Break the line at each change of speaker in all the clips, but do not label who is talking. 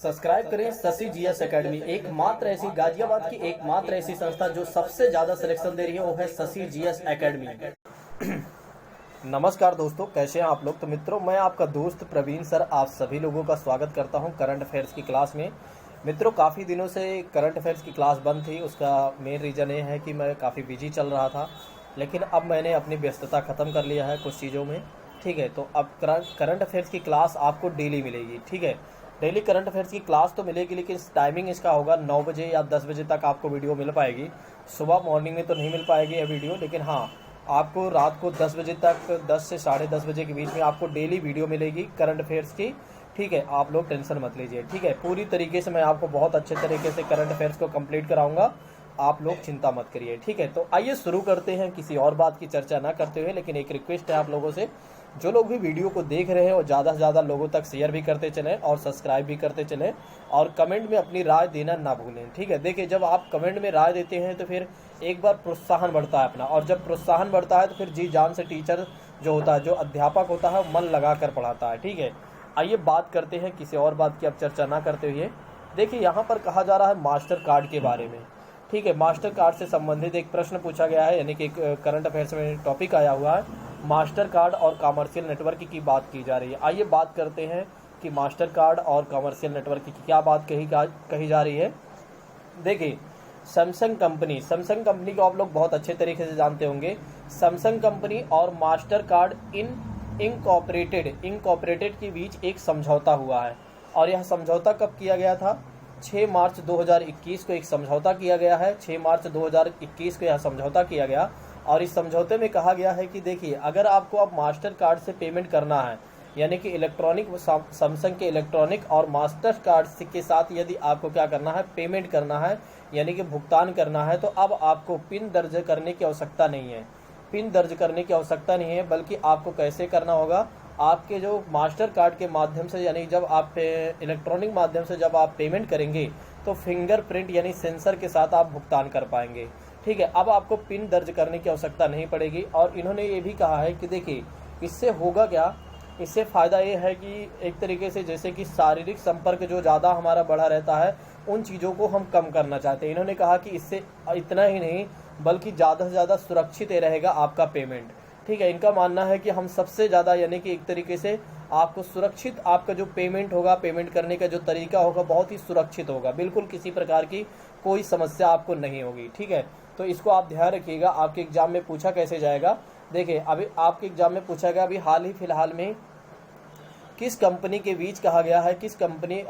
Subscribe करें Shashi GS academy, एकमात्र ऐसी गाजियाबाद की एकमात्र ऐसी संस्था जो सबसे ज्यादा सिलेक्शन दे रही है वो है शशि जीएस एकेडमी। नमस्कार दोस्तों, कैसे हैं आप लोग। तो मित्रों, मैं आपका दोस्त प्रवीण सर आप सभी लोगों का स्वागत करता हूं करंट अफेयर्स की क्लास में। मित्रों, काफ़ी दिनों से करंट अफेयर्स की क्लास बंद थी। उसका मेन रीज़न ये है कि मैं काफ़ी बिजी चल रहा था, लेकिन अब मैंने अपनी व्यस्तता ख़त्म कर लिया है कुछ चीज़ों में। ठीक है, तो अब करंट अफेयर्स की क्लास आपको डेली मिलेगी। ठीक है, डेली करंट अफेयर्स की क्लास तो मिलेगी, लेकिन टाइमिंग इसका होगा 9 बजे या 10 बजे तक आपको वीडियो मिल पाएगी। सुबह मॉर्निंग में तो नहीं मिल पाएगी ये वीडियो, लेकिन हाँ, आपको रात को 10 बजे तक, 10 से 10:30 बजे के बीच में आपको डेली वीडियो मिलेगी करंट अफेयर्स की। ठीक है, आप लोग टेंशन मत लीजिए। ठीक है, पूरी तरीके से मैं आपको बहुत अच्छे तरीके से करंट अफेयर्स को कंप्लीट कराऊंगा, आप लोग चिंता मत करिए। ठीक है, तो आइए शुरू करते हैं किसी और बात की चर्चा ना करते हुए। लेकिन एक रिक्वेस्ट है आप लोगों से, जो लोग भी वीडियो को देख रहे हैं वो ज़्यादा से ज़्यादा लोगों तक शेयर भी करते चलें और सब्सक्राइब भी करते चलें, और कमेंट में अपनी राय देना ना भूलें। ठीक है, देखिए, जब आप कमेंट में राय देते हैं तो फिर एक बार प्रोत्साहन बढ़ता है अपना, और जब प्रोत्साहन बढ़ता है तो फिर जी जान से टीचर जो होता है, जो अध्यापक होता है, मन लगा कर पढ़ाता है। ठीक है, आइए बात करते हैं किसी और बात की अब चर्चा ना करते हुए। देखिए, यहाँ पर कहा जा रहा है मास्टर कार्ड के बारे में। ठीक है, मास्टर कार्ड से संबंधित एक प्रश्न पूछा गया है, यानी कि एक करंट अफेयर्स में टॉपिक आया हुआ है, मास्टर कार्ड और कॉमर्शियल नेटवर्क की बात की जा रही है। आइए बात करते हैं कि मास्टर कार्ड और कॉमर्शियल नेटवर्क की क्या बात कही जा रही है। देखिए, सैमसंग कंपनी को आप लोग बहुत अच्छे तरीके से जानते होंगे। सैमसंग कंपनी और मास्टर कार्ड इनकॉर्पोरेटेड के बीच एक समझौता हुआ है, और यह समझौता कब किया गया था? 6 मार्च 2021 को एक समझौता किया गया है। 6 मार्च 2021 को यह समझौता किया गया, और इस समझौते में कहा गया है कि देखिए, अगर आपको अब मास्टर कार्ड से पेमेंट करना है, यानी कि इलेक्ट्रॉनिक, सैमसंग के इलेक्ट्रॉनिक और मास्टर कार्ड के साथ यदि आपको क्या करना है, पेमेंट करना है, यानी कि भुगतान करना है, तो अब आपको पिन दर्ज करने की आवश्यकता नहीं है। पिन दर्ज करने की आवश्यकता नहीं है, बल्कि आपको कैसे करना होगा, आपके जो मास्टर कार्ड के माध्यम से, यानी जब आप इलेक्ट्रॉनिक माध्यम से जब आप पेमेंट करेंगे तो फिंगरप्रिंट यानी सेंसर के साथ आप भुगतान कर पाएंगे। ठीक है, अब आपको पिन दर्ज करने की आवश्यकता नहीं पड़ेगी। और इन्होंने ये भी कहा है कि देखिए, इससे होगा क्या, इससे फ़ायदा ये है कि एक तरीके से जैसे कि शारीरिक संपर्क जो ज़्यादा हमारा बढ़ा रहता है, उन चीज़ों को हम कम करना चाहते हैं। इन्होंने कहा कि इससे इतना ही नहीं, बल्कि ज़्यादा से ज़्यादा सुरक्षित रहेगा आपका पेमेंट। ठीक है, इनका मानना है कि हम सबसे ज़्यादा, यानी कि एक तरीके से आपको सुरक्षित, आपका जो पेमेंट होगा, पेमेंट करने का जो तरीका होगा, बहुत ही सुरक्षित होगा, बिल्कुल किसी प्रकार की कोई समस्या आपको नहीं होगी। ठीक है, तो इसको आप ध्यान रखिएगा। आपके एग्जाम में पूछा कैसे जाएगा, देखिए, अभी आपके एग्जाम में पूछा गया, अभी हाल ही फिलहाल में किस कंपनी के बीच कहा गया है, किस कंपनी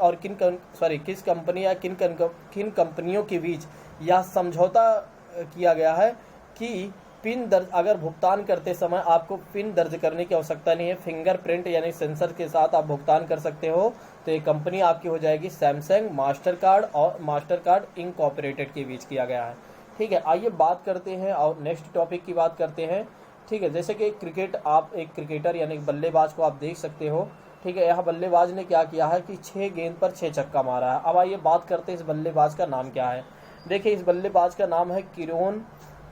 या किन कंपनियों के बीच यह समझौता किया गया है कि पिन दर्ज, अगर भुगतान करते समय आपको पिन दर्ज करने की आवश्यकता नहीं है, फिंगरप्रिंट यानी सेंसर के साथ आप भुगतान कर सकते हो। तो ये कंपनी आपकी हो जाएगी सैमसंग, मास्टर कार्ड और मास्टर कार्ड इनकॉर्पोरेटेड के बीच किया गया है। ठीक है, आइए बात करते हैं और नेक्स्ट टॉपिक की बात करते हैं। ठीक है, जैसे कि क्रिकेट, आप एक क्रिकेटर यानी बल्लेबाज को आप देख सकते हो। ठीक है, यहाँ बल्लेबाज ने क्या किया है कि 6 गेंद पर 6 छक्का मारा है। अब आइए बात करते हैं इस बल्लेबाज का नाम क्या है। देखिए, इस बल्लेबाज का नाम है किरोन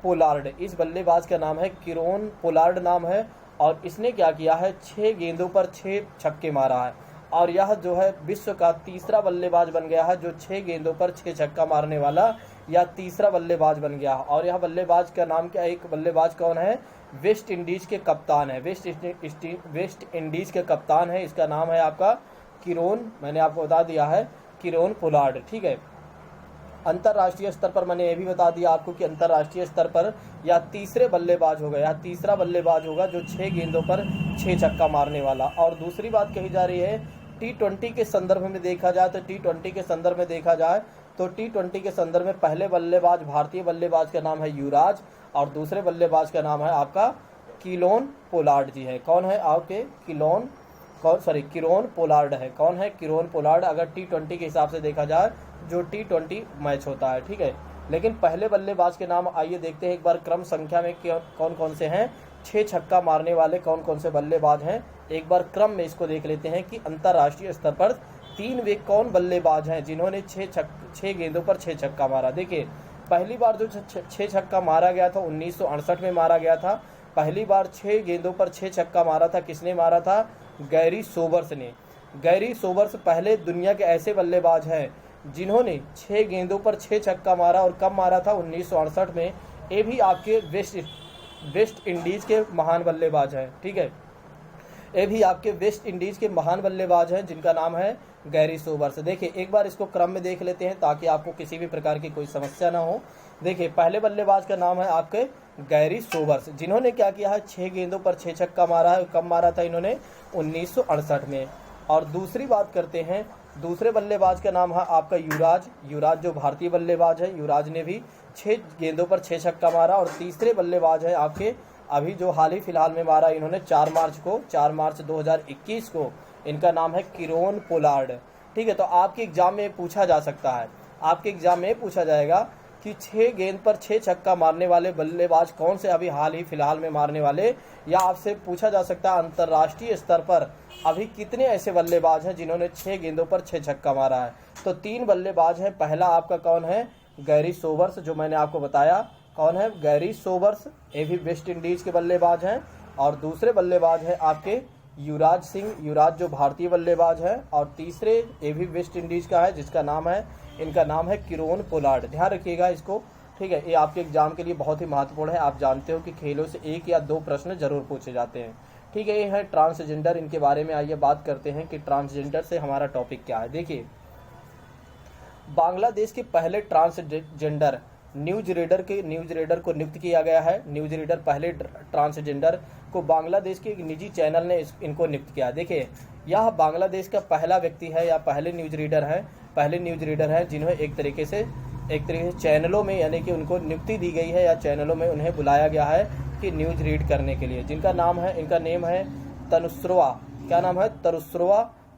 पोलार्ड। इस बल्लेबाज का नाम है किरोन पोलार्ड नाम है, और इसने क्या किया है, 6 गेंदों पर 6 छक्के मारा है, और यह जो है विश्व का तीसरा बल्लेबाज बन गया है जो 6 गेंदों पर 6 छक्का मारने वाला या तीसरा बल्लेबाज बन गया। और यह बल्लेबाज का नाम क्या, एक बल्लेबाज कौन है, वेस्ट इंडीज के कप्तान है, वेस्ट इंडीज के कप्तान है। इसका नाम है आपका किरोन, मैंने आपको बता दिया है, किरोन पोलार्ड। ठीक है, अंतर्राष्ट्रीय स्तर पर मैंने ये भी बता दिया आपको कि अंतर्राष्ट्रीय स्तर पर यह तीसरा बल्लेबाज होगा जो 6 गेंदों पर 6 छक्का मारने वाला। और दूसरी बात कही जा रही है, T20 के संदर्भ में देखा जाए तो T20 के संदर्भ में पहले बल्लेबाज, भारतीय बल्लेबाज का नाम है युवराज, और दूसरे बल्लेबाज का नाम है आपका किरोन पोलार्ड जी है। कौन है आपके, किरोन पोलार्ड है। कौन है, किरोन पोलार्ड, अगर T20 के हिसाब से देखा जाए, जो T20 मैच होता है। ठीक है, लेकिन पहले बल्लेबाज के नाम आइए देखते हैं एक बार क्रम संख्या में कौन कौन से हैं, 6 छक्का मारने वाले कौन कौन से बल्लेबाज हैं। एक बार क्रम में इसको देख लेते हैं कि अंतर्राष्ट्रीय स्तर पर 3 वे कौन बल्लेबाज हैं जिन्होंने 6 गेंदों पर 6 छक्का मारा। देखिए, पहली बार जो 6 छक्का मारा गया था 1968 में मारा गया था। पहली बार 6 गेंदों पर 6 छक्का मारा था, किसने मारा था, गैरी सोबर्स ने। गैरी सोबर्स पहले दुनिया के ऐसे बल्लेबाज हैं जिन्होंने 6 गेंदों पर 6 छक्का मारा, और कब मारा था? 1968 में। ये भी आपके वेस्ट इंडीज के महान बल्लेबाज हैं, ठीक है। ये भी आपके वेस्ट इंडीज के महान बल्लेबाज हैं जिनका नाम है गैरी सोबर्स। देखिए एक बार इसको क्रम में देख लेते हैं ताकि आपको किसी भी प्रकार की कोई समस्या ना हो। देखिए पहले बल्लेबाज का नाम है आपके गैरी सोबर्स, जिन्होंने क्या किया है? 6 गेंदों पर 6 छक्का मारा है। कब मारा था इन्होंने? 1968 में। और दूसरी बात करते हैं, दूसरे बल्लेबाज का नाम है आपका युवराज जो भारतीय बल्लेबाज है, युवराज ने भी 6 गेंदों पर 6 छक्का मारा। और तीसरे बल्लेबाज है आपके अभी जो हाल ही फिलहाल में मारा इन्होंने 4 मार्च 2021 को, इनका नाम है किरोन पोलार्ड, ठीक है। तो आपके एग्जाम में पूछा जा सकता है, आपके एग्जाम में पूछा जाएगा कि 6 गेंद पर 6 छक्का मारने वाले बल्लेबाज कौन से अभी हाल ही फिलहाल में मारने वाले, या आपसे पूछा जा सकता है अंतर्राष्ट्रीय स्तर पर अभी कितने ऐसे बल्लेबाज हैं जिन्होंने 6 गेंदों पर 6 छक्का मारा है। तो 3 बल्लेबाज हैं। पहला आपका कौन है? गैरी सोबर्स, जो मैंने आपको बताया। कौन है? गैरी सोबर्स, ये भी वेस्ट इंडीज के बल्लेबाज हैं। और दूसरे बल्लेबाज हैं आपके युवराज सिंह, युवराज जो भारतीय बल्लेबाज है। और तीसरे ये भी वेस्ट इंडीज का है, जिसका नाम है, इनका नाम है किरोन पोलार्ड। ध्यान रखिएगा इसको, ठीक है। ये आपके एग्जाम के लिए बहुत ही महत्वपूर्ण है। आप जानते हो कि खेलों से 1 या 2 प्रश्न जरूर पूछे जाते हैं, ठीक है। ये है ट्रांसजेंडर, इनके बारे में आइए बात करते हैं कि ट्रांसजेंडर से हमारा टॉपिक क्या है। देखिए बांग्लादेश के पहले ट्रांसजेंडर न्यूज रीडर को नियुक्त किया गया है। न्यूज रीडर पहले ट्रांसजेंडर को बांग्लादेश के एक निजी चैनल ने इनको नियुक्त किया। देखिए यह बांग्लादेश का पहला व्यक्ति है या पहले न्यूज रीडर हैं जिन्हें एक तरीके से चैनलों में, यानी कि उनको नियुक्ति दी गई है या चैनलों में उन्हें बुलाया गया है कि न्यूज रीड करने के लिए, जिनका नाम है, इनका नेम है तनुश्रवा। क्या नाम है?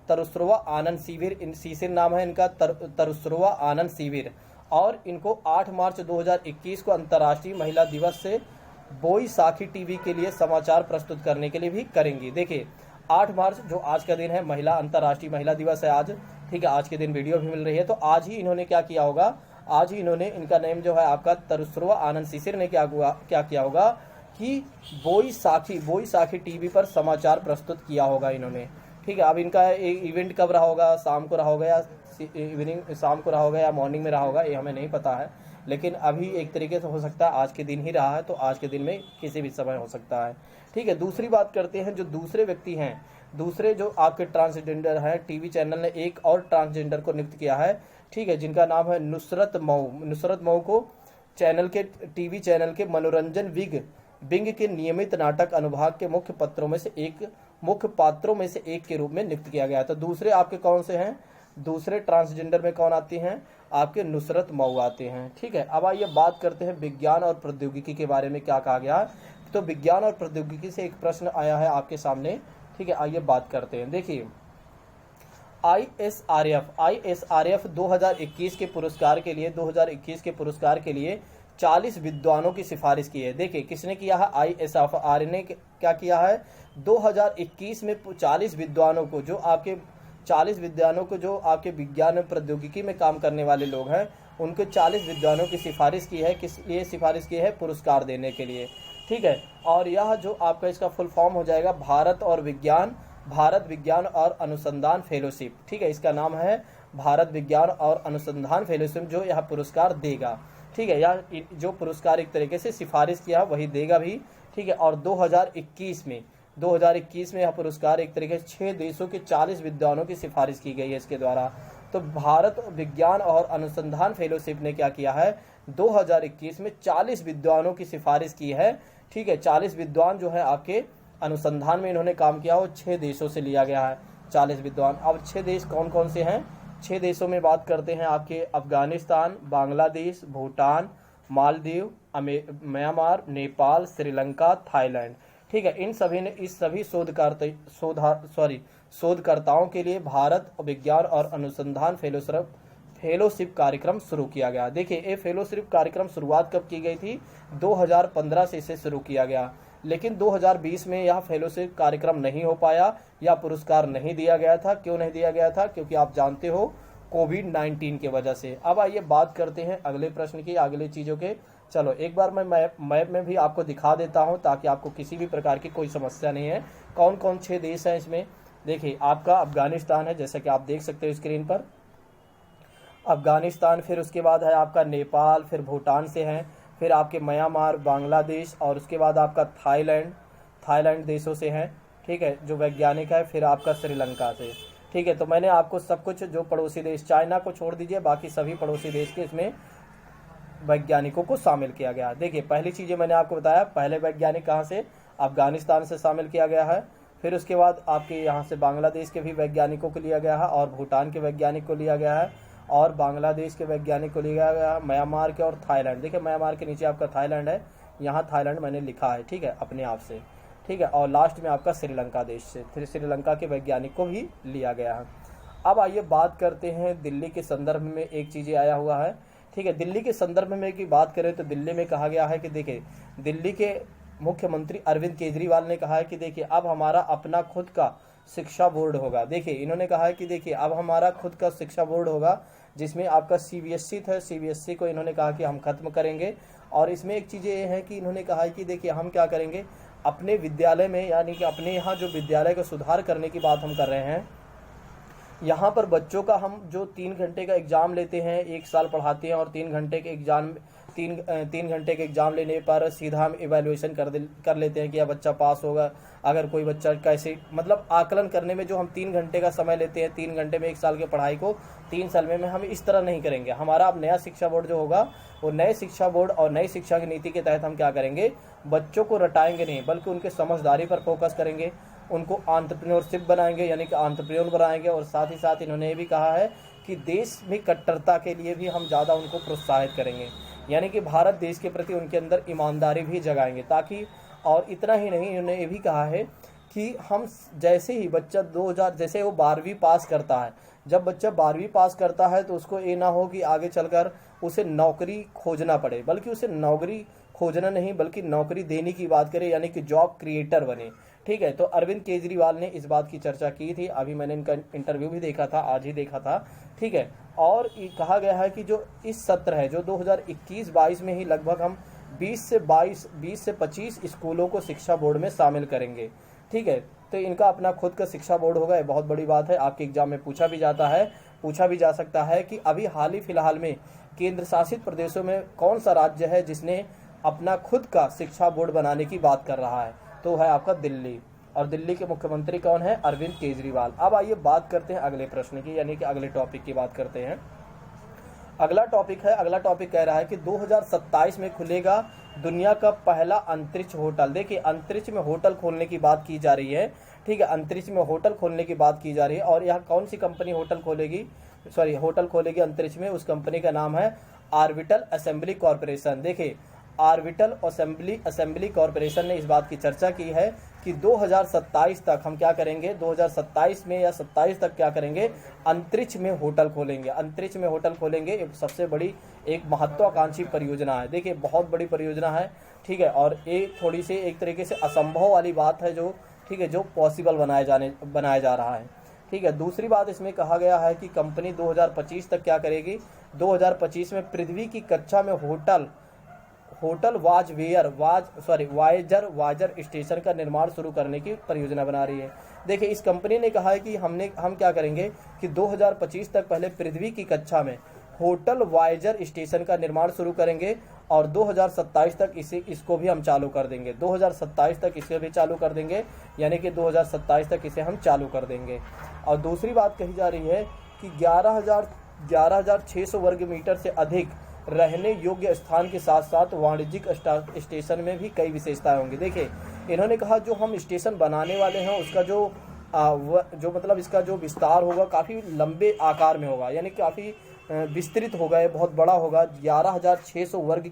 तरुश्रवा आनंद सीविर नाम है इनका, तरुश्रवा आनंद सीविर। और इनको 8 मार्च 2021 को अंतर्राष्ट्रीय महिला दिवस से बोईसाखी टीवी के लिए समाचार प्रस्तुत करने के लिए भी करेंगी। देखिए 8 मार्च जो आज का दिन है, अंतर्राष्ट्रीय महिला दिवस है आज, ठीक है। आज के दिन वीडियो भी मिल रही है। तो आज ही इन्होंने क्या किया होगा? आज ही इन्होंने, इनका नेम जो है आपका तरुश्रवा आनंद सीसिर ने क्या किया होगा कि बोईसाखी टीवी पर समाचार प्रस्तुत किया होगा इन्होंने, ठीक है। अब इनका इवेंट कब रहा होगा? शाम को रहा होगा या शाम को रहा होगा या मॉर्निंग में रहा होगा, ये हमें नहीं पता है। लेकिन अभी एक तरीके से हो सकता है आज के दिन ही रहा है, तो आज के दिन में किसी भी समय हो सकता है, ठीक है। दूसरी बात करते हैं, जो दूसरे व्यक्ति हैं, दूसरे जो आपके ट्रांसजेंडर हैं, टीवी चैनल ने एक और ट्रांसजेंडर को नियुक्त किया है, ठीक है, जिनका नाम है नुसरत मऊ को टीवी चैनल के मनोरंजन विंग के नियमित नाटक अनुभाग के मुख्य पात्रों में से एक के रूप में नियुक्त किया गया। तो दूसरे आपके कौन से हैं? दूसरे ट्रांसजेंडर में कौन आती हैं? आपके नुसरत मऊ आते हैं, ठीक है। अब आइए बात करते हैं विज्ञान और प्रौद्योगिकी के बारे में क्या कहा गया। तो विज्ञान और प्रौद्योगिकी से एक प्रश्न आया है आपके सामने, ठीक है। आइए बात करते हैं। देखिए ISRF 2021 के पुरस्कार के लिए 40 विद्वानों की सिफारिश की है। देखिए किसने किया है? ISRF ने क्या किया है? 2021 में 40 विद्वानों को, जो आपके विज्ञान और प्रौद्योगिकी में काम करने वाले लोग हैं, उनको 40 विद्वानों की सिफारिश की है। किस लिए सिफारिश की है? पुरस्कार देने के लिए, ठीक है। और यह जो आपका इसका फुल फॉर्म हो जाएगा भारत विज्ञान और अनुसंधान फेलोशिप, ठीक है। इसका नाम है भारत विज्ञान और अनुसंधान फेलोशिप, जो यह पुरस्कार देगा, ठीक है। यह जो पुरस्कार एक तरीके से सिफारिश किया वही देगा भी, ठीक है। और 2021 में यह पुरस्कार एक तरीके से 6 देशों के 40 विद्वानों की सिफारिश की गई है इसके द्वारा। तो भारत विज्ञान और अनुसंधान फेलोशिप ने क्या किया है? 2021 में 40 विद्वानों की सिफारिश की है, ठीक है। 40 विद्वान जो है आपके अनुसंधान में इन्होंने काम किया, वो 6 देशों से लिया गया है 40 विद्वान। अब 6 देश कौन कौन से हैं? 6 देशों में बात करते हैं आपके अफगानिस्तान, बांग्लादेश, भूटान, मालदीव, म्यांमार, नेपाल, श्रीलंका, थाईलैंड, ठीक है। इस सभी शोधकर्ताओं के लिए भारत विज्ञान और अनुसंधान फेलोशिप कार्यक्रम शुरू किया गया। देखिए ये फेलोशिप कार्यक्रम शुरुआत कब की गई थी? 2015 से इसे शुरू किया गया, लेकिन 2020 में यह फेलोशिप कार्यक्रम नहीं हो पाया या पुरस्कार नहीं दिया गया था। क्यों नहीं दिया गया था? क्योंकि आप जानते हो कोविड-19 की वजह से। अब आइए बात करते हैं अगले प्रश्न की, अगले चीज़ों के। चलो एक बार मैं मैप में भी आपको दिखा देता हूं ताकि आपको किसी भी प्रकार की कोई समस्या नहीं है। कौन कौन 6 देश हैं इसमें? देखिए आपका अफगानिस्तान है, जैसा कि आप देख सकते हो स्क्रीन पर, अफगानिस्तान, फिर उसके बाद है आपका नेपाल, फिर भूटान से हैं, फिर आपके म्यांमार, बांग्लादेश, और उसके बाद आपका थाईलैंड देशों से हैं, ठीक है, जो वैज्ञानिक है, फिर आपका श्रीलंका से, ठीक है। तो मैंने आपको सब कुछ जो पड़ोसी देश, चाइना को छोड़ दीजिए, बाकी सभी पड़ोसी देश के इसमें वैज्ञानिकों को शामिल किया गया। देखिए पहली चीज़ें मैंने आपको बताया, पहले वैज्ञानिक कहाँ से, अफगानिस्तान से शामिल किया गया है, फिर उसके बाद आपके यहाँ से बांग्लादेश के भी वैज्ञानिकों को लिया गया है, और भूटान के वैज्ञानिक को लिया गया है, और बांग्लादेश के वैज्ञानिक को लिया गया है, म्यांमार के, और थाईलैंड। देखिए म्यांमार के नीचे आपका थाईलैंड है, यहाँ थाईलैंड मैंने लिखा है, ठीक है, अपने आप से, ठीक है, और लास्ट में आपका श्रीलंका देश से, फिर श्रीलंका के वैज्ञानिक को भी लिया गया है। अब आइए बात करते हैं दिल्ली के संदर्भ में, एक चीज़ें आया हुआ है, ठीक है। दिल्ली के संदर्भ में की बात करें तो दिल्ली में कहा गया है कि देखिए दिल्ली के मुख्यमंत्री अरविंद केजरीवाल ने कहा है कि देखिए अब हमारा अपना खुद का शिक्षा बोर्ड होगा। देखिए इन्होंने कहा है कि देखिए अब हमारा खुद का शिक्षा बोर्ड होगा, जिसमें आपका सीबीएसई था, सीबीएसई को इन्होंने कहा कि हम खत्म करेंगे। और इसमें एक चीज़ ये है कि इन्होंने कहा है कि देखिए हम क्या करेंगे, अपने विद्यालय में, यानी कि अपने यहाँ जो विद्यालय का सुधार करने की बात हम कर रहे हैं, यहाँ पर बच्चों का हम जो 3 घंटे का एग्ज़ाम लेते हैं, 1 साल पढ़ाते हैं, और 3 घंटे के एग्ज़ाम 3 घंटे के एग्ज़ाम लेने पर सीधा हम इवैल्यूएशन कर लेते हैं कि यह बच्चा पास होगा। अगर कोई बच्चा कैसे, मतलब आकलन करने में जो हम 3 घंटे का समय लेते हैं, 3 घंटे में 1 साल की पढ़ाई को 3 साल में हम इस तरह नहीं करेंगे। हमारा अब नया शिक्षा बोर्ड जो होगा, वो नए शिक्षा बोर्ड और नई शिक्षा की नीति के तहत हम क्या करेंगे, बच्चों को रटाएंगे नहीं, बल्कि उनके समझदारी पर फोकस करेंगे, उनको एंटरप्रेन्योरशिप बनाएंगे, यानी कि एंटरप्रेन्योर बनाएंगे। और साथ ही साथ इन्होंने ये भी कहा है कि देश में कट्टरता के लिए भी हम ज़्यादा उनको प्रोत्साहित करेंगे, यानी कि भारत देश के प्रति उनके अंदर ईमानदारी भी जगाएंगे, ताकि, और इतना ही नहीं, इन्होंने ये भी कहा है कि हम जैसे ही बच्चा 2000 जैसे वो 12वीं पास करता है, जब बच्चा 12वीं पास करता है तो उसको ये ना हो कि आगे चलकर उसे नौकरी खोजना पड़े, बल्कि उसे नौकरी खोजना नहीं, बल्कि नौकरी देने की बात करें, यानी कि जॉब क्रिएटर बने, ठीक है। तो अरविंद केजरीवाल ने इस बात की चर्चा की थी, अभी मैंने इनका इंटरव्यू भी देखा था, आज ही देखा था, ठीक है। और ये कहा गया है कि जो इस सत्र है, जो 2021-22 में ही लगभग हम 20 से 25 स्कूलों को शिक्षा बोर्ड में शामिल करेंगे, ठीक है। तो इनका अपना खुद का शिक्षा बोर्ड होगा, ये बहुत बड़ी बात है। आपके एग्जाम में पूछा भी जा सकता है कि अभी हाल ही फिलहाल में केंद्र शासित प्रदेशों में कौन सा राज्य है जिसने अपना खुद का शिक्षा बोर्ड बनाने की बात कर रहा है, तो है आपका दिल्ली। और दिल्ली के मुख्यमंत्री कौन है, अरविंद केजरीवाल। अब आइए बात करते हैं अगले प्रश्न की, यानी कि अगले टॉपिक की बात करते हैं। अगला टॉपिक कह रहा है कि 2027 में खुलेगा दुनिया का पहला अंतरिक्ष होटल। देखिए अंतरिक्ष में होटल खोलने की बात की जा रही है, ठीक है, अंतरिक्ष में होटल खोलने की बात की जा रही है। और यहाँ कौन सी कंपनी होटल खोलेगी अंतरिक्ष में, उस कंपनी का नाम है ऑर्बिटल असेंबली कॉरपोरेशन। देखिए ऑर्बिटल असेंबली कॉरपोरेशन ने इस बात की चर्चा की है कि 2027 तक हम क्या करेंगे, 2027 में या 27 तक क्या करेंगे, अंतरिक्ष में होटल खोलेंगे। एक सबसे बड़ी, एक महत्वाकांक्षी परियोजना है। देखिए बहुत बड़ी परियोजना है, ठीक है, और एक थोड़ी सी एक तरीके से असंभव वाली बात है, जो, ठीक है, जो पॉसिबल बनाया जा रहा है, ठीक है। दूसरी बात इसमें कहा गया है कि कंपनी 2025 तक क्या करेगी, 2025 में पृथ्वी की कक्षा में होटल वायेजर स्टेशन का निर्माण शुरू करने की परियोजना बना रही है। देखिए इस कंपनी ने कहा है कि हम क्या करेंगे कि 2025 तक पहले पृथ्वी की कक्षा में होटल वायेजर स्टेशन का निर्माण शुरू करेंगे, और 2027 तक इसको भी हम चालू कर देंगे। 2027 तक इसे भी चालू कर देंगे, यानी कि 2027 तक इसे हम चालू कर देंगे। और दूसरी बात कही जा रही है कि 11,600 वर्ग मीटर से अधिक रहने योग्य स्थान के साथ साथ वाणिज्यिक स्टेशन में भी कई विशेषताएं होंगी। देखिए इन्होंने कहा जो हम स्टेशन बनाने वाले हैं उसका जो मतलब इसका जो विस्तार होगा काफ़ी लंबे आकार में होगा, यानी काफ़ी विस्तृत होगा, ये बहुत बड़ा होगा। 11,600 वर्ग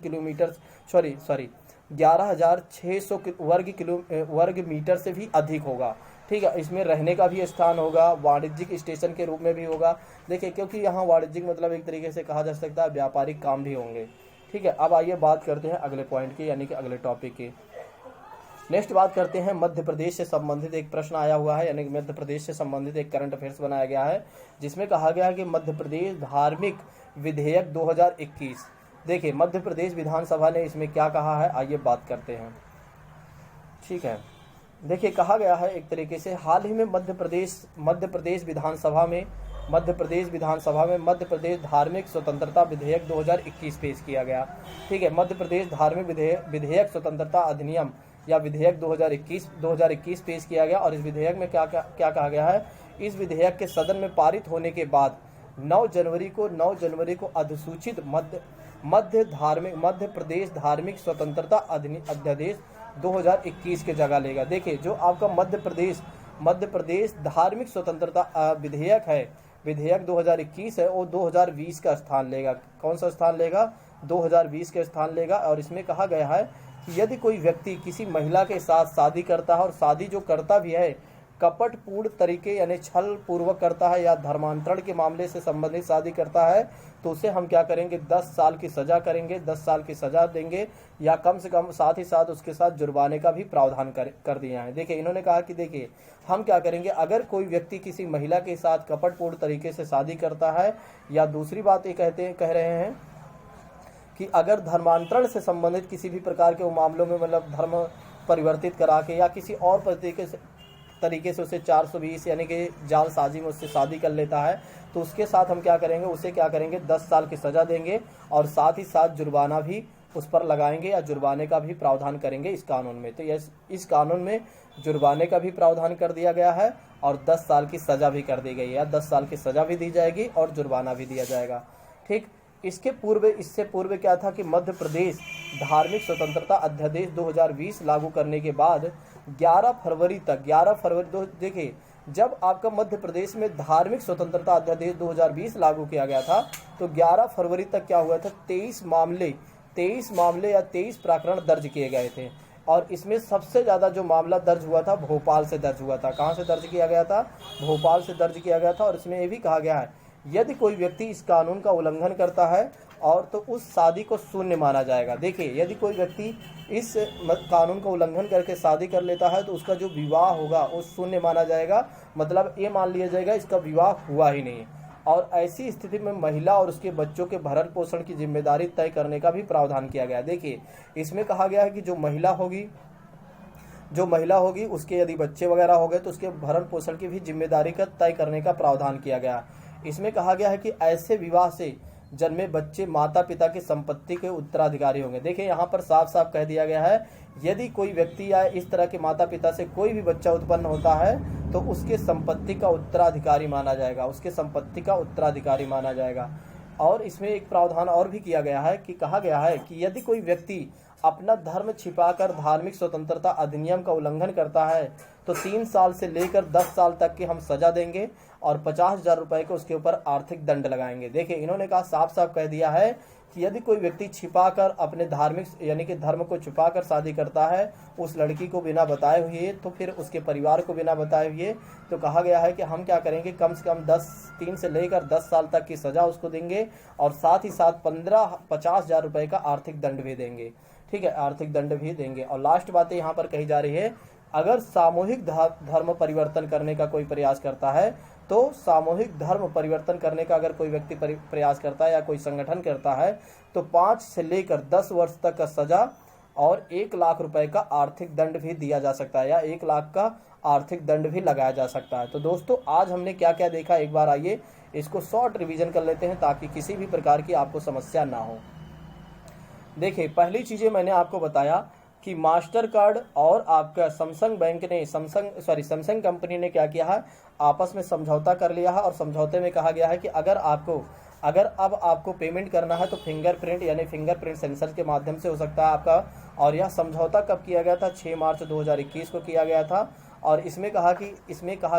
मीटर से भी अधिक होगा, ठीक है। इसमें रहने का भी स्थान होगा, वाणिज्यिक स्टेशन के रूप में भी होगा। देखिए क्योंकि यहाँ वाणिज्यिक मतलब एक तरीके से कहा जा सकता है व्यापारिक काम भी होंगे, ठीक है। अब आइए बात करते हैं अगले पॉइंट की, यानी कि अगले टॉपिक की। नेक्स्ट बात करते हैं मध्य प्रदेश से संबंधित एक प्रश्न आया हुआ है, यानी कि मध्य प्रदेश से संबंधित एक करंट अफेयर्स बनाया गया है, जिसमें कहा गया है कि मध्य प्रदेश धार्मिक विधेयक 2021। देखिए मध्य प्रदेश विधानसभा ने इसमें क्या कहा है, आइए बात करते हैं, ठीक है। देखिए कहा गया है एक तरीके से, हाल ही में मध्य प्रदेश विधानसभा में मध्य प्रदेश धार्मिक स्वतंत्रता विधेयक 2021 पेश किया गया। ठीक है, मध्य प्रदेश धार्मिक विधेयक स्वतंत्रता अधिनियम या विधेयक 2021 पेश किया गया। और इस विधेयक में क्या कहा गया है, इस विधेयक के सदन में पारित होने के बाद 9 जनवरी को अधिसूचित मध्य प्रदेश धार्मिक स्वतंत्रता अध्यादेश 2021 के जगह लेगा। देखिए जो आपका मध्य प्रदेश धार्मिक स्वतंत्रता विधेयक है, विधेयक 2021 है, वो 2020 का स्थान लेगा। कौन सा स्थान लेगा? 2020 का स्थान लेगा। और इसमें कहा गया है कि यदि कोई व्यक्ति किसी महिला के साथ शादी करता है और शादी जो करता भी है कपटपूर्ण तरीके यानी छल पूर्वक करता है या धर्मांतरण के मामले से संबंधित शादी करता है, तो उसे हम क्या करेंगे, 10 साल की सजा करेंगे, 10 साल की सजा देंगे, या कम से कम साथ ही साथ उसके साथ जुर्माने का भी प्रावधान कर दिया है। देखिए इन्होंने कहा कि देखिए हम क्या करेंगे, अगर कोई व्यक्ति किसी महिला के साथ कपटपूर्ण तरीके से शादी करता है, या दूसरी बात ये कह रहे हैं कि अगर धर्मांतरण से संबंधित किसी भी प्रकार के मामलों में मतलब धर्म परिवर्तित करा के या किसी और तरीके से उसे 420 यानी कि जालसाजी में उससे शादी कर लेता है, तो उसके साथ हम क्या करेंगे, उसे क्या करेंगे, 10 साल की सज़ा देंगे और साथ ही साथ जुर्माना भी उस पर लगाएंगे या जुर्माने का भी प्रावधान करेंगे इस कानून में। तो इस कानून में जुर्माने का भी प्रावधान कर दिया गया है और 10 साल की सज़ा भी कर दी गई है, या 10 साल की सज़ा भी दी जाएगी और जुर्माना भी दिया जाएगा। ठीक, इससे पूर्व क्या था कि मध्य प्रदेश धार्मिक स्वतंत्रता अध्यादेश 2020 लागू करने के बाद 11 फरवरी देखिए जब आपका मध्य प्रदेश में धार्मिक स्वतंत्रता अध्यादेश 2020 लागू किया गया था, तो 11 फरवरी तक क्या हुआ था, 23 मामले या 23 प्रकरण दर्ज किए गए थे। और इसमें सबसे ज़्यादा जो मामला दर्ज हुआ था भोपाल से दर्ज हुआ था। कहाँ से दर्ज किया गया था? भोपाल से दर्ज किया गया था। और इसमें ये भी कहा गया है यदि कोई व्यक्ति इस कानून का उल्लंघन करता है और तो उस शादी को शून्य माना जाएगा। देखिए यदि कोई व्यक्ति इस कानून का उल्लंघन करके शादी कर लेता है तो उसका जो विवाह होगा वो शून्य माना जाएगा, मतलब ये मान लिया जाएगा इसका विवाह हुआ ही नहीं। और ऐसी स्थिति में महिला और उसके बच्चों के भरण पोषण की जिम्मेदारी तय करने का भी प्रावधान किया गया। देखिए इसमें कहा गया है कि जो महिला होगी उसके यदि बच्चे वगैरह हो गए तो उसके भरण पोषण की भी जिम्मेदारी का तय करने का प्रावधान किया गया। इसमें कहा गया है कि ऐसे विवाह से जन्मे बच्चे माता पिता की संपत्ति के उत्तराधिकारी होंगे। देखिए यहाँ पर साफ साफ कह दिया गया है यदि कोई व्यक्ति या इस तरह के माता पिता से कोई भी बच्चा उत्पन्न होता है तो उसके संपत्ति का उत्तराधिकारी माना जाएगा, और इसमें एक प्रावधान और भी किया गया है कि कहा गया है कि यदि कोई व्यक्ति अपना धर्म छिपाकर धार्मिक स्वतंत्रता अधिनियम का उल्लंघन करता है तो 3 साल से लेकर 10 साल तक की हम सजा देंगे और 50,000 रुपए को उसके ऊपर आर्थिक दंड लगाएंगे। देखिए इन्होंने कहा साफ साफ कह दिया है कि यदि कोई व्यक्ति छिपाकर अपने धार्मिक यानी कि धर्म को छिपाकर शादी करता है उस लड़की को बिना बताए हुए, तो फिर उसके परिवार को बिना बताए हुए, तो कहा गया है कि हम क्या करेंगे, कम से कम 3 से लेकर 10 साल तक की सजा उसको देंगे और साथ ही साथ 50,000 रुपए का आर्थिक दंड भी देंगे। ठीक है, आर्थिक दंड भी देंगे। और लास्ट बातें यहाँ पर कही जा रही है, अगर सामूहिक धर्म परिवर्तन करने का कोई प्रयास करता है तो सामूहिक धर्म परिवर्तन करने का अगर कोई व्यक्ति प्रयास करता है या कोई संगठन करता है तो 5 से लेकर 10 वर्ष तक का सजा और 1 लाख रुपए का आर्थिक दंड भी दिया जा सकता है, या 1 लाख का आर्थिक दंड भी लगाया जा सकता है। तो दोस्तों आज हमने क्या क्या देखा, एक बार आइए इसको शॉर्ट रिवीजन कर लेते हैं ताकि किसी भी प्रकार की आपको समस्या ना हो। देखिए पहली चीज़ें मैंने आपको बताया कि मास्टर कार्ड और आपका सैमसंग कंपनी ने क्या किया है, आपस में समझौता कर लिया है। और समझौते में कहा गया है कि अगर अब आपको पेमेंट करना है तो फिंगरप्रिंट सेंसर के माध्यम से हो सकता है आपका। और यह समझौता कब किया गया था? 6 मार्च 2021 को किया गया था। और इसमें कहा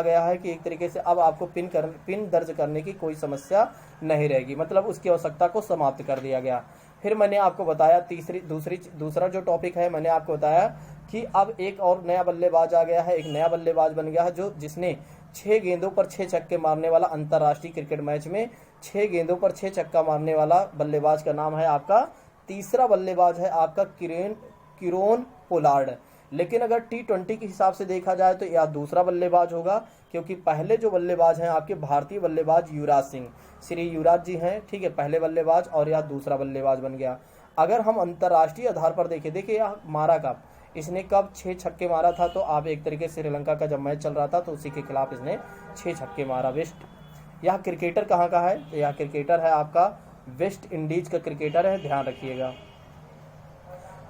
गया है कि एक तरीके से अब आपको पिन दर्ज करने की कोई समस्या नहीं रहेगी, मतलब उसकी आवश्यकता को समाप्त कर दिया गया। फिर मैंने आपको बताया दूसरा जो टॉपिक है, मैंने आपको बताया कि अब एक और नया बल्लेबाज आ गया है, एक नया बल्लेबाज बन गया है जिसने 6 गेंदों पर 6 छक्के मारने वाला, अंतर्राष्ट्रीय क्रिकेट मैच में 6 गेंदों पर 6 छक्का मारने वाला बल्लेबाज का नाम है आपका, तीसरा बल्लेबाज है आपका किरोन पोलार्ड। लेकिन अगर T20 के हिसाब से देखा जाए तो यह दूसरा बल्लेबाज होगा, क्योंकि पहले जो बल्लेबाज हैं आपके भारतीय बल्लेबाज युवराज सिंह, श्री युवराज जी हैं, ठीक है, पहले बल्लेबाज, और यह दूसरा बल्लेबाज बन गया। अगर हम अंतर्राष्ट्रीय आधार पर देखिए यह मारा कब, इसने कब 6 छक्के मारा था, तो आप एक तरीके से श्रीलंका का जब मैच चल रहा था तो उसी के खिलाफ इसने 6 छक्के मारा। वेस्ट, यह क्रिकेटर कहाँ का है, तो यह क्रिकेटर है आपका वेस्ट इंडीज का क्रिकेटर है, ध्यान रखिएगा।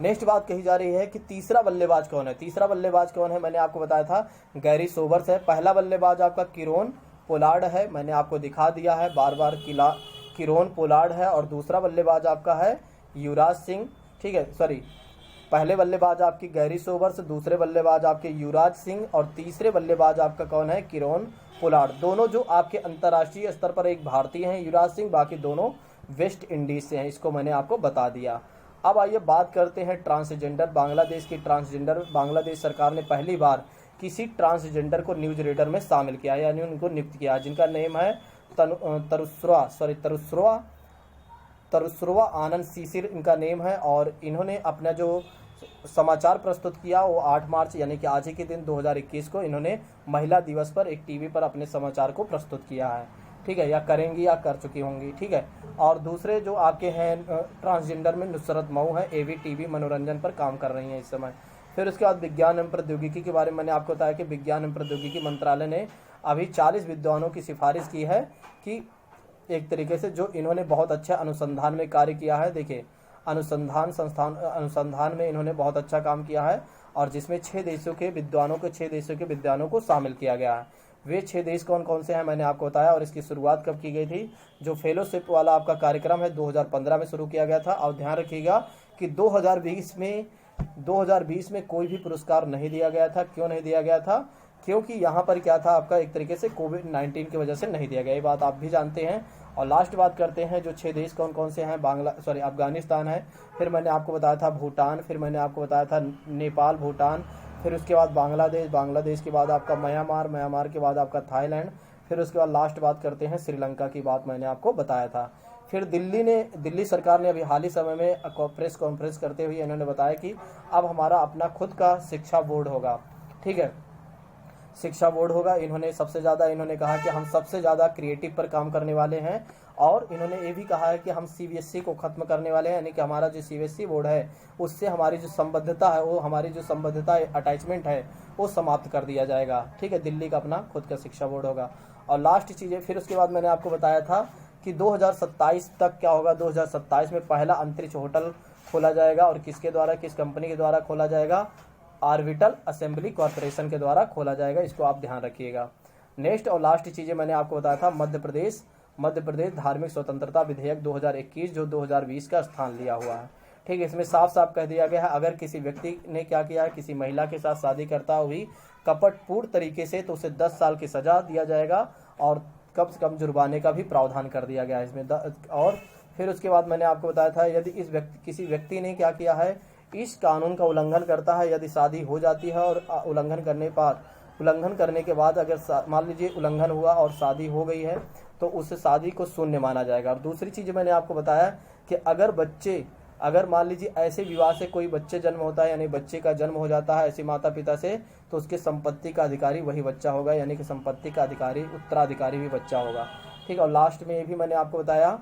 नेक्स्ट बात कही जा रही है कि तीसरा बल्लेबाज कौन है। तीसरा बल्लेबाज कौन है, मैंने आपको बताया था गैरी सोबर्स है। पहला बल्लेबाज आपका किरोन पोलार्ड है, मैंने आपको दिखा दिया है बार बार किरोन पोलार्ड है। और दूसरा बल्लेबाज आपका है युवराज सिंह, ठीक है, सॉरी, पहले बल्लेबाज आपकी गैरी सोबर्स, दूसरे बल्लेबाज आपके युवराज सिंह और तीसरे बल्लेबाज आपका कौन है, किरोन पोलार्ड। दोनों जो आपके अंतर्राष्ट्रीय स्तर पर एक भारतीय हैं युवराज सिंह, बाकी दोनों वेस्ट इंडीज से हैं, इसको मैंने आपको बता दिया। अब आइए बात करते हैं ट्रांसजेंडर, बांग्लादेश की ट्रांसजेंडर। बांग्लादेश सरकार ने पहली बार किसी ट्रांसजेंडर को न्यूज रीडर में शामिल किया, यानी उनको नियुक्त किया, जिनका नेम है तरुस्रवा आनंद सीसिर इनका नेम है। और इन्होंने अपना जो समाचार प्रस्तुत किया वो 8 मार्च यानी कि आज ही के दिन 2021 को इन्होंने महिला दिवस पर एक टीवी पर अपने समाचार को प्रस्तुत किया है, ठीक है, या करेंगी या कर चुकी होंगी, ठीक है। और दूसरे जो आपके हैं ट्रांसजेंडर में नुसरत मऊ है, AVTV मनोरंजन पर काम कर रही हैं इस समय। फिर उसके बाद विज्ञान एवं प्रौद्योगिकी के बारे में मैंने आपको बताया कि विज्ञान एवं प्रौद्योगिकी मंत्रालय ने अभी 40 विद्वानों की सिफारिश की है कि एक तरीके से जो इन्होंने बहुत अच्छा अनुसंधान में कार्य किया है। देखिए, अनुसंधान में इन्होंने बहुत अच्छा काम किया है, और जिसमें 6 देशों के विद्वानों को शामिल किया गया है। वे 6 देश कौन कौन से हैं मैंने आपको बताया। और इसकी शुरुआत कब की गई थी, जो फेलोशिप वाला आपका कार्यक्रम है 2015 में शुरू किया गया था। और ध्यान रखिएगा कि 2020 में कोई भी पुरस्कार नहीं दिया गया था। क्यों नहीं दिया गया था, क्योंकि यहाँ पर क्या था आपका एक तरीके से कोविड-19 की वजह से नहीं दिया गया, ये बात आप भी जानते हैं। और लास्ट बात करते हैं जो 6 देश कौन कौन से हैं, अफगानिस्तान है, फिर मैंने आपको बताया था भूटान, फिर मैंने आपको बताया था नेपाल, भूटान, फिर उसके बाद बांग्लादेश के बाद आपका म्यांमार के बाद आपका थाईलैंड, फिर उसके बाद लास्ट बात करते हैं श्रीलंका की बात मैंने आपको बताया था। फिर दिल्ली सरकार ने अभी हाल ही समय में प्रेस कॉन्फ्रेंस करते हुए इन्होंने बताया कि अब हमारा अपना खुद का शिक्षा बोर्ड होगा, ठीक है, शिक्षा बोर्ड होगा। इन्होंने कहा कि हम सबसे ज़्यादा क्रिएटिव पर काम करने वाले हैं, और इन्होंने ये भी कहा है कि हम CBSE को ख़त्म करने वाले हैं, यानी कि हमारा जो CBSE बोर्ड है उससे हमारी जो संबद्धता है, वो हमारी जो संबद्धता अटैचमेंट है वो समाप्त कर दिया जाएगा, ठीक है। दिल्ली का अपना खुद का शिक्षा बोर्ड होगा। और लास्ट चीज़ें, फिर उसके बाद मैंने आपको बताया था कि 2027 तक क्या होगा, 2027 में पहला अंतरिक्ष होटल खोला जाएगा, और किसके द्वारा, किस कंपनी के द्वारा खोला जाएगा, ऑर्बिटल असेंबली कॉर्पोरेशन के द्वारा खोला जाएगा, इसको आप ध्यान रखिएगा। नेक्स्ट और लास्ट चीज़ें मैंने आपको बताया था मध्य प्रदेश धार्मिक स्वतंत्रता विधेयक 2021 जो 2020 का स्थान लिया हुआ है, ठीक है। इसमें साफ साफ कह दिया गया है अगर किसी व्यक्ति ने क्या किया है, किसी महिला के साथ शादी करता हुई कपटपूर्ण तरीके से, तो उसे 10 साल की सजा दिया जाएगा, और कम से कम जुर्माने का भी प्रावधान कर दिया गया है इसमें। और फिर उसके बाद मैंने आपको बताया था यदि किसी व्यक्ति ने क्या किया है, इस कानून का उल्लंघन करता है, यदि शादी हो जाती है और उल्लंघन करने के बाद अगर मान लीजिए उल्लंघन हुआ और शादी हो गई है, तो उस शादी को शून्य माना जाएगा। और दूसरी चीज़ मैंने आपको बताया कि अगर मान लीजिए ऐसे विवाह से कोई बच्चे जन्म होता है, यानी बच्चे का जन्म हो जाता है ऐसे माता पिता से, तो उसके संपत्ति का अधिकारी वही बच्चा होगा, यानी कि संपत्ति का अधिकारी उत्तराधिकारी भी बच्चा होगा, ठीक है। और लास्ट में ये भी मैंने आपको बताया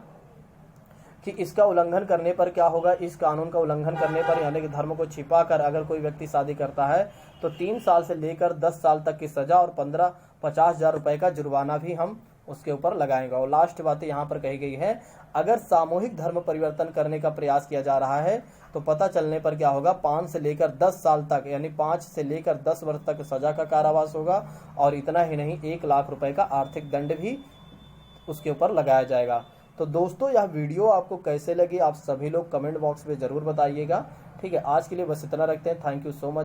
कि इसका उल्लंघन करने पर क्या होगा, इस कानून का उल्लंघन करने पर, यानी कि धर्म को छिपाकर अगर कोई व्यक्ति शादी करता है तो 3 साल से लेकर 10 साल तक की सजा और 50,000 रुपए का जुर्माना भी हम उसके ऊपर लगाएंगे। और लास्ट बात यहाँ पर कही गई है, अगर सामूहिक धर्म परिवर्तन करने का प्रयास किया जा रहा है तो पता चलने पर क्या होगा, 5 से लेकर 10 साल तक, यानी 5 से लेकर 10 वर्ष तक सजा का कारावास होगा। और इतना ही नहीं, 1 लाख रुपए का आर्थिक दंड भी उसके ऊपर लगाया जाएगा। तो दोस्तों, यह वीडियो आपको कैसे लगी आप सभी लोग कमेंट बॉक्स में ज़रूर बताइएगा, ठीक है। आज के लिए बस इतना रखते हैं। Thank you so much.